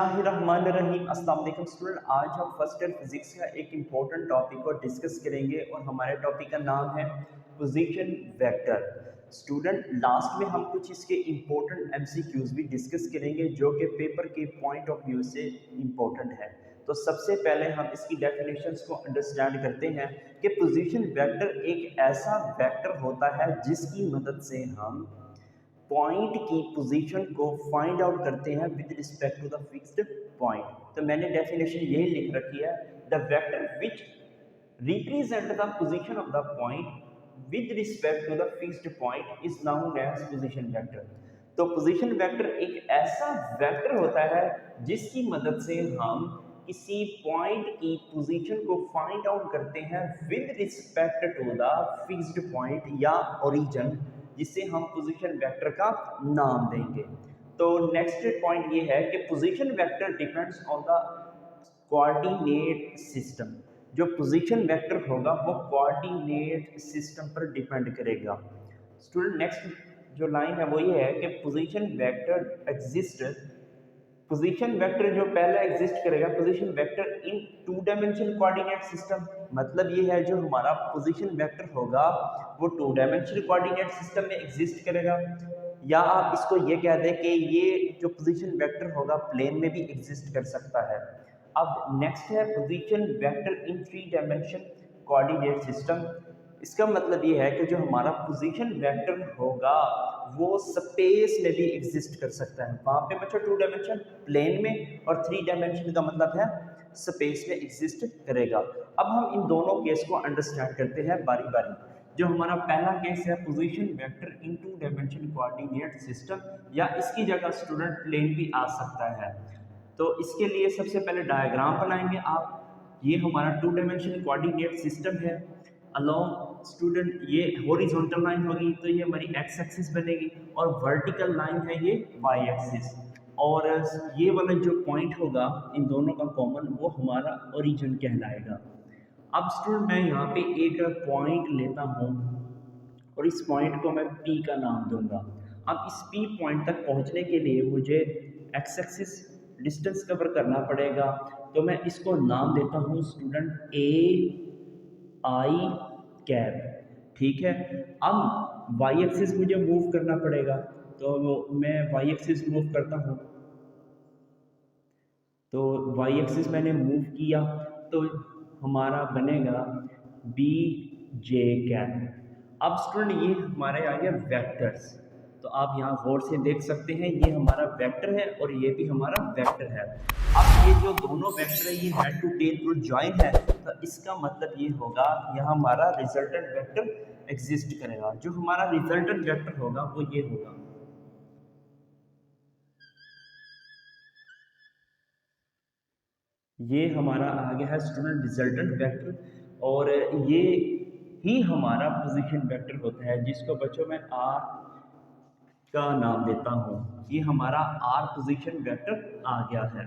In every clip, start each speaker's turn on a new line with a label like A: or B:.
A: बिस्मिल्लाहिर्रहमानिर्रहीम। अस्सलाम वालेकुम स्टूडेंट, आज हम फर्स्ट ईयर फिजिक्स का एक इम्पोर्टेंट टॉपिक को डिस्कस करेंगे और हमारे टॉपिक का नाम है पोजीशन वेक्टर। स्टूडेंट, लास्ट में हम कुछ इसके इम्पोर्टेंट एमसीक्यूज भी डिस्कस करेंगे जो कि पेपर के पॉइंट ऑफ व्यू से इम्पोर्टेंट है। तो सबसे पहले हम इसकी डेफिनेशंस को अंडरस्टैंड करते हैं कि पोजीशन वेक्टर एक ऐसा वेक्टर होता है जिसकी मदद से हम पॉइंट की पोजीशन को फाइंड आउट करते हैं with respect to the fixed point. तो मैंने डेफिनेशन यही लिख रखी है, the vector which represent the position of the point with respect to the fixed point is known as position vector. तो पोजीशन वेक्टर एक ऐसा वेक्टर होता है जिसकी मदद से हम किसी पॉइंट की पोजीशन को फाइंड आउट करते हैं with respect to the fixed point या ओरिजिन, जिसे हम पोजीशन वेक्टर का नाम देंगे। तो नेक्स्ट पॉइंट ये है कि position vector depends on the coordinate system. जो पोजीशन वेक्टर होगा वो कोऑर्डिनेट सिस्टम पर डिपेंड करेगा। स्टूडेंट, नेक्स्ट जो लाइन है वो ये है कि position vector exist, position vector जो पहला एग्जिस्ट करेगा position vector in two dimension coordinate system. मतलब ये है जो हमारा पोजीशन वेक्टर होगा वो टू डायमेंशनल कोऑर्डिनेट सिस्टम में एग्जिस्ट करेगा, या आप इसको ये कह दें कि ये जो पोजीशन वेक्टर होगा प्लेन में भी एग्जिस्ट कर सकता है। अब नेक्स्ट है position vector in three dimension coordinate system. इसका मतलब ये है कि जो हमारा पोजीशन वेक्टर होगा वो स्पेस में भी एग्जिस्ट कर सकता है। वहाँ पे बच्चों टू डायमेंशन प्लेन में और थ्री डायमेंशन का मतलब है स्पेस में एग्जिस्ट करेगा। अब हम इन दोनों केस को अंडरस्टैंड करते हैं बारी बारी। जो हमारा पहला केस है position vector in two dimension coordinate system, या इसकी जगह स्टूडेंट प्लेन भी आ सकता है। तो इसके लिए सबसे पहले डायग्राम बनाएंगे आप। ये हमारा टू डायमेंशनल कोऑर्डिनेट सिस्टम है। अलोंग स्टूडेंट ये हॉरिजॉन्टल लाइन होगी तो ये हमारी एक्स एक्सिस बनेगी, और वर्टिकल लाइन है ये वाई एक्सिस, और ये वाला जो पॉइंट होगा इन दोनों का कॉमन वो हमारा ओरिजिन कहलाएगा। अब स्टूडेंट मैं यहाँ पे एक पॉइंट लेता हूँ और इस पॉइंट को मैं P का नाम दूंगा। अब इस P पॉइंट तक पहुँचने के लिए मुझे एक्स एक्सिस डिस्टेंस कवर करना पड़ेगा, तो मैं इसको नाम देता हूँ स्टूडेंट AI कैप। ठीक है, अब वाई एक्सिस मुझे मूव करना पड़ेगा, तो मैं वाई एक्सिस मूव करता हूँ। तो वाई एक्सिस मैंने मूव किया तो हमारा बनेगा BJ कैप। अब स्टूडेंट ये हमारे आ गया वेक्टर्स। तो आप यहाँ गौर से देख सकते हैं ये हमारा वेक्टर है और ये भी हमारा वेक्टर है। अब ये जो दोनों वेक्टर है ये head to tail rule join है, तो इसका मतलब ये होगा यहाँ हमारा रिजल्टेंट वेक्टर एग्जिस्ट करेगा। जो हमारा रिजल्टेंट वेक्टर होगा वो ये होगा। ये हमारा आ गया है स्टूडेंट रिजल्टेंट वेक्टर, और ये ही हमारा पोजीशन वेक्टर होता है जिसको बच्चों में R का नाम देता हूँ। ये हमारा R पोजीशन वेक्टर आ गया है।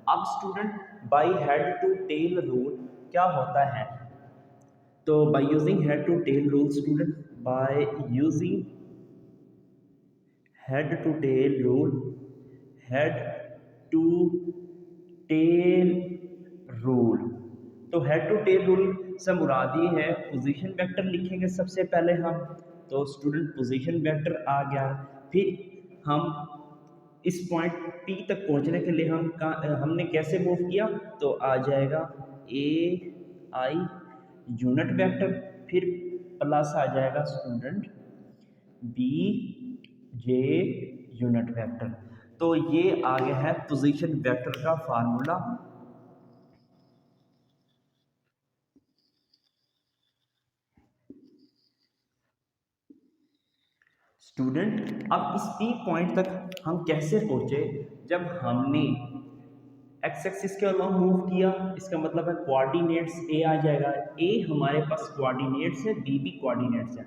A: अब student by head to tail rule क्या होता है? तो by using head to tail rule student, by using head to tail rule, head to tail rule. तो हेड टू टेल रूल से मुराद ये है पोजीशन वेक्टर लिखेंगे सबसे पहले हम। तो स्टूडेंट पोजीशन वेक्टर आ गया, फिर हम इस पॉइंट P तक पहुंचने के लिए हमने कैसे मूव किया, तो आ जाएगा AI यूनिट वेक्टर, फिर प्लस आ जाएगा स्टूडेंट BJ यूनिट वेक्टर। तो ये आ गया है पोजीशन वेक्टर का फार्मूला। स्टूडेंट अब इस P पॉइंट तक हम कैसे पहुंचे? जब हमने एक्स एक्सिस के अलॉन्ग मूव किया, इसका मतलब है कोऑर्डिनेट्स A आ जाएगा। A हमारे पास कोऑर्डिनेट्स है, B भी कोऑर्डिनेट्स है।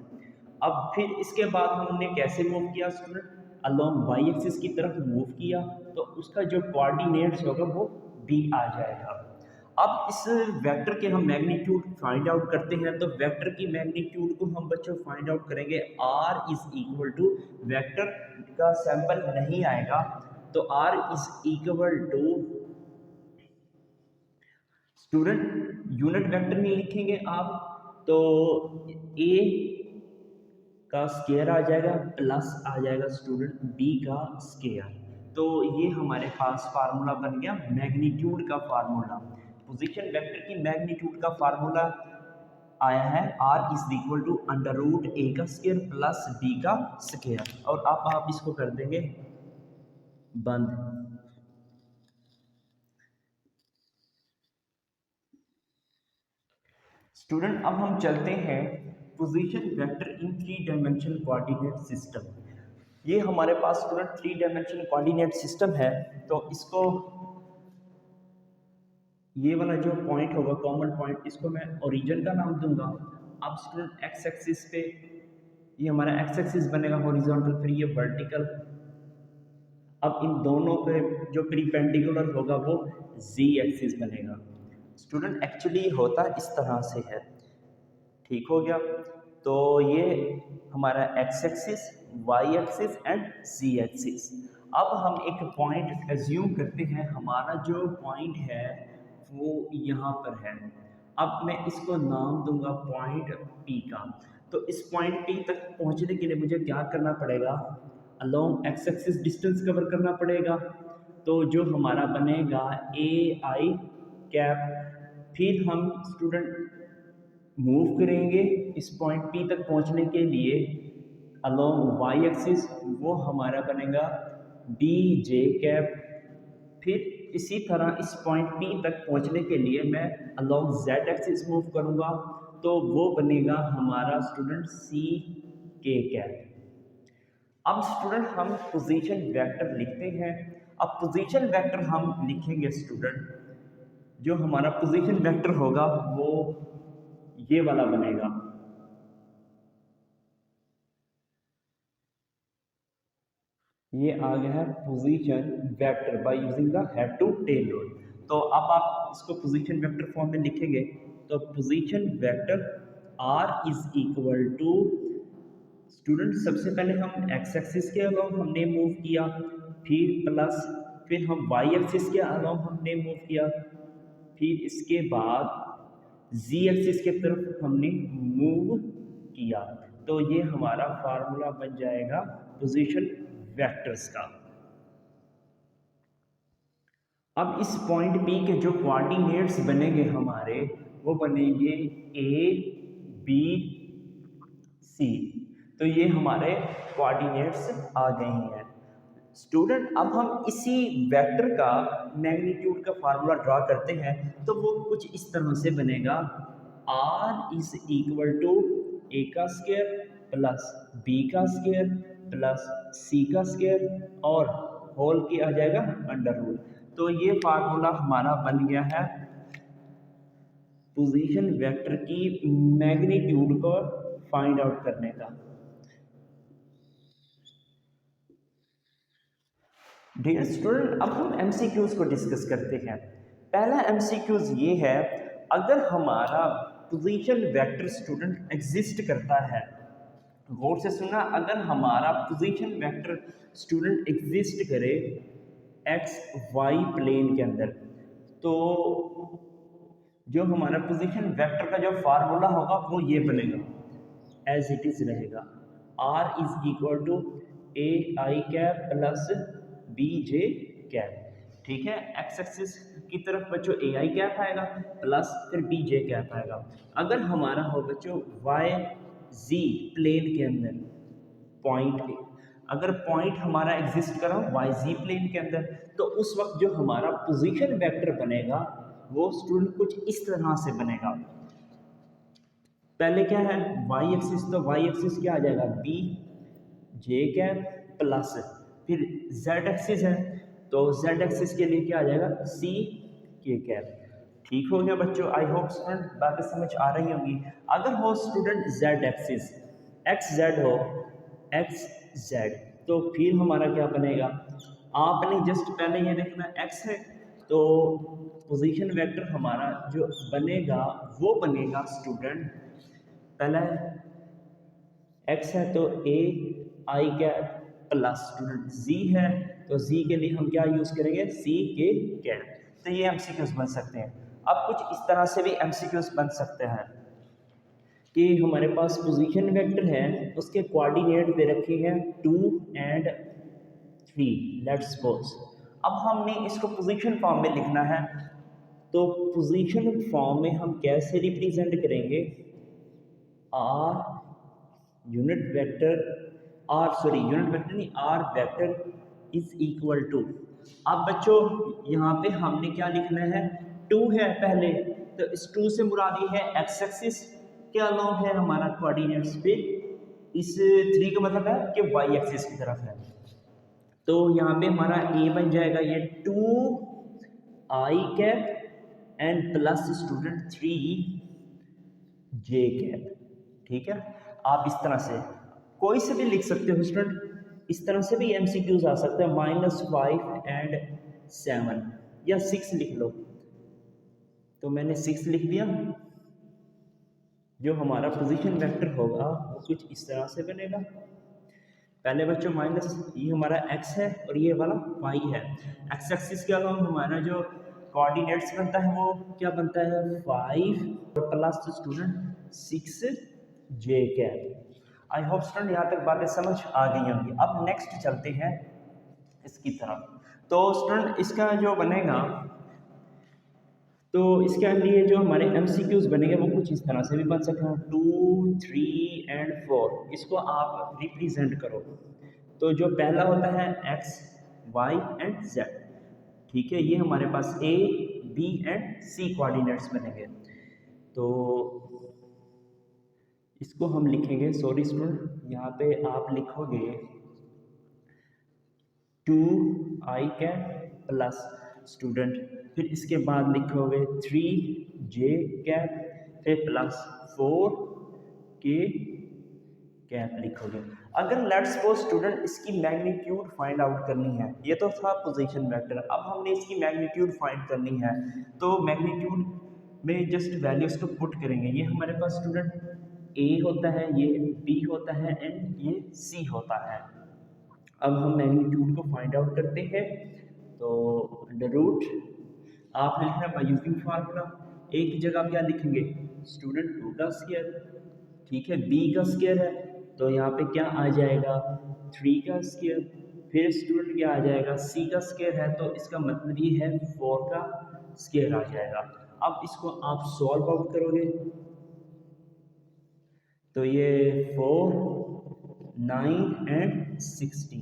A: अब फिर इसके बाद हमने कैसे मूव किया स्टूडेंट? अलॉन्ग वाई एक्सिस की तरफ मूव किया, तो उसका जो कोऑर्डिनेट्स होगा वो B आ जाएगा। अब इस वेक्टर के हम मैग्नीट्यूड फाइंड आउट करते हैं, तो वेक्टर की मैग्नीट्यूड को हम बच्चों फाइंड आउट करेंगे। R is equal to vector का सैंपल नहीं आएगा, तो r is equal to, student unit vector नहीं लिखेंगे आप तो a का स्केयर आ जाएगा प्लस आ जाएगा स्टूडेंट b का स्केयर। तो ये हमारे पास फार्मूला बन गया मैग्नीट्यूड का फार्मूला, पोजीशन वेक्टर की मैग्नीट्यूड का फार्मूला आया है r is equal to under root a का स्केयर प्लस b का स्केयर। और अब आप इसको कर देंगे बंद। स्टूडेंट अब हम चलते हैं पोजीशन वेक्टर इन 3 डायमेंशन कोऑर्डिनेट सिस्टम। ये हमारे पास स्टूडेंट 3 डायमेंशन कोऑर्डिनेट सिस्टम है। तो इसको ये वाला जो पॉइंट होगा कॉमन पॉइंट, इसको मैं ओरिजिन का नाम दूंगा। अब स्टूडेंट एक्स एक्सिस पे ये हमारा एक्स एक्सिस बनेगा हॉरिजॉन्टल, फिर ये वर्टिकल। अब इन दोनों पे जो परपेंडिकुलर होगा वो जी एक्सिस बनेगा। स्टूडेंट एक्चुअली होता इस तरह से है, ठीक हो गया। तो ये हमारा X axis, Y axis and Z axis. अब हम एक पॉइंट एज्यूम करते हैं, हमारा जो पॉइंट है वो यहाँ पर है। अब मैं इसको नाम दूंगा पॉइंट पी का। तो इस पॉइंट पी तक पहुँचने के लिए मुझे क्या करना पड़ेगा, along x axis distance cover करना पड़ेगा। तो जो हमारा बनेगा ए आई कैप। फिर हम स्टूडेंट मूव करेंगे इस पॉइंट पी तक पहुंचने के लिए अलोंग वाई एक्सिस, वो हमारा बनेगा डी जे कैप। फिर इसी तरह इस पॉइंट पी तक पहुंचने के लिए मैं अलोंग जेड एक्सिस मूव करूंगा, तो वो बनेगा हमारा स्टूडेंट सी के कैप। अब स्टूडेंट हम पोजीशन वेक्टर लिखते हैं। अब पोजीशन वेक्टर हम लिखेंगे स्टूडेंट, जो हमारा पोजीशन वेक्टर होगा वो ये वाला बनेगा। ये आ गया है position vector by using the head to tail rule. तो अब आप इसको पोजीशन वेक्टर फॉर्म में लिखेंगे तो position vector R is equal to, student सबसे पहले हम एक्स एक्सिस के अलोंग हमने मूव किया, फिर प्लस, फिर हम वाई एक्सिस के अलोंग हमने मूव किया, फिर इसके बाद जी एक्सिस की तरफ हमने मूव किया। तो ये हमारा फार्मूला बन जाएगा पोजीशन वेक्टर्स का। अब इस पॉइंट पी के जो कोऑर्डिनेट्स बनेंगे हमारे, वो बनेंगे ए बी सी। तो ये हमारे कोऑर्डिनेट्स आ गए हैं। स्टूडेंट अब हम इसी वेक्टर का मैग्नीट्यूड का फार्मूला ड्रा करते हैं, तो वो कुछ इस तरह से बनेगा, r इज इक्वल टू ए का स्क्वायर प्लस बी का स्क्वायर प्लस सी का स्क्वायर और होल की आ जाएगा अंडर रूट। तो ये फार्मूला हमारा बन गया है पोजीशन वेक्टर की मैग्नीट्यूड को फाइंड आउट करने का। डियर स्टूडेंट अब हम एमसीक्यूज को डिस्कस करते हैं। पहला एमसीक्यूज ये है, अगर हमारा पोजीशन वेक्टर स्टूडेंट एग्जिस्ट करता है, गौर से सुना, अगर हमारा पोजीशन वेक्टर स्टूडेंट एग्जिस्ट करे एक्स वाई प्लेन के अंदर, तो जो हमारा पोजीशन वेक्टर का जो फार्मूला होगा वो ये बनेगा, एज इट इज रहेगा, r is equal to A I cap plus B J cap. ठीक है, एक्स एक्सिस की तरफ बच्चों ए आई कैप आएगा प्लस फिर बी जे कैप आएगा। अगर हमारा हो बच्चों वाई जी प्लेन के अंदर पॉइंट, अगर पॉइंट हमारा एग्जिस्ट करा वाई जी प्लेन के अंदर, तो उस वक्त जो हमारा पोजीशन वेक्टर बनेगा वो स्टूडेंट कुछ इस तरह से बनेगा। पहले क्या है वाई एक्सिस, तो वाई एक्सिस क्या आ जाएगा बी जे कैप प्लस, फिर जेड एक्सिस है तो जेड एक्सिस के लिए क्या आ जाएगा सी के कैप। ठीक हो गया बच्चों, आई होप स्टूडेंट बातें समझ आ रही होंगी। अगर हो student Z axis x Z हो, एक्स जेड, तो फिर हमारा क्या बनेगा, आपने जस्ट पहले ये देखना एक्स है तो पोजीशन वेक्टर हमारा जो बनेगा वो बनेगा स्टूडेंट, पहला एक्स है तो ए आई कैप प्लस स्टूडेंट जी है तो जी के लिए हम क्या यूज़ करेंगे, सी के कैट। तो ये एमसीक्यूज बन सकते हैं। अब कुछ इस तरह से भी एमसीक्यूज बन सकते हैं कि हमारे पास पोजीशन वेक्टर है, उसके कोऑर्डिनेट दे रखे हैं 2 एंड 3, लेट्स सपोज। अब हमने इसको पोजीशन फॉर्म में लिखना है, तो पोजीशन फॉर्म में हम कैसे रिप्रेजेंट करेंगे, R unit vector, unit vector नहीं, R vector is equal to. अब बच्चों यहाँ पे हमने क्या लिखना है, 2 है पहले, तो इस 2 से मुराद ये है एक्स एक्सिस के अलोंग है हमारा कोऑर्डिनेट्स पे, इस 3 का मतलब है कि वाई एक्सिस की तरफ है। तो यहाँ पे हमारा ए बन जाएगा ये 2 I cap and plus student 3 J cap. ठीक है, आप इस तरह से कोई से भी लिख सकते हो स्टूडेंट, इस तरह से भी एमसीक्यूज आ सकते हैं, -5 एंड 7 या 6 लिख लो। तो मैंने 6 लिख दिया। जो हमारा पोजीशन वेक्टर होगा वो कुछ इस तरह से बनेगा। पहले बच्चों माइनस, ये हमारा x है और ये वाला y है। एक्स एक्सिस के अलावा हमारा जो कोऑर्डिनेट्स बनता है वो क्या बनता है, 5 और plus student 6 J cap. I hope student यहाँ तक बातें समझ आ गई होंगी। अब नेक्स्ट चलते हैं इसकी तरफ। तो स्टूडेंट इसका जो बनेगा, तो इसके लिए जो हमारे एमसीक्यूज बनेंगे वो कुछ इस तरह से भी बन सकते हैं, 2, 3 एंड 4। इसको आप रिप्रेजेंट करो। तो जो पहला होता है एक्स, वाई एंड जेड। ठीक है, ये हमारे पास ए, बी एंड सी कोऑर्डिनेट्स बनेंगे। तो इसको हम लिखेंगे, सॉरी स्टूडेंट, यहाँ पे आप लिखोगे 2 आई कैप प्लस स्टूडेंट, फिर इसके बाद लिखोगे 3 जे कैप, फिर प्लस 4 के कैप लिखोगे। अगर लेट्स सपोज स्टूडेंट इसकी मैग्नीट्यूड फाइंड आउट करनी है, ये तो था पोजीशन वेक्टर, अब हमने इसकी मैग्नीट्यूड फाइंड करनी है, तो मैग्नीट्यूड में जस्ट वैल्यूज को पुट करेंगे। ये हमारे पास स्टूडेंट ए होता है, ये बी होता है एंड ये सी होता है। अब हम मैग्नीट्यूड को फाइंड आउट करते हैं। तो अंडर रूट आपने लिखना बाय यूजिंग फार्मूला, एक की जगह क्या लिखेंगे स्टूडेंट 2 का स्क्वायर, ठीक है, बी का स्क्वायर है तो यहाँ पे क्या आ जाएगा 3 का स्क्वायर, फिर स्टूडेंट क्या आ जाएगा सी का स्क्वायर है तो इसका मतलब ये है 4 का स्क्वायर आ जाएगा। अब इसको आप सॉल्व आउट करोगे तो ये 4, 9 एंड 16,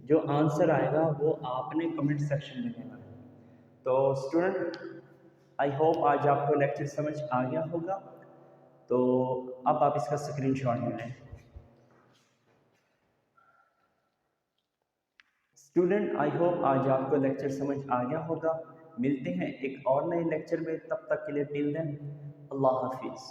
A: जो आंसर आएगा वो आपने कमेंट सेक्शन में देना है। तो स्टूडेंट आई होप आज आपको लेक्चर समझ आ गया होगा। तो अब आप इसका स्क्रीनशॉट ले लें। स्टूडेंट आई होप आज आपको लेक्चर समझ आ गया होगा। मिलते हैं एक और नए लेक्चर में, तब तक के लिए टिल देन अल्लाह हाफिज़।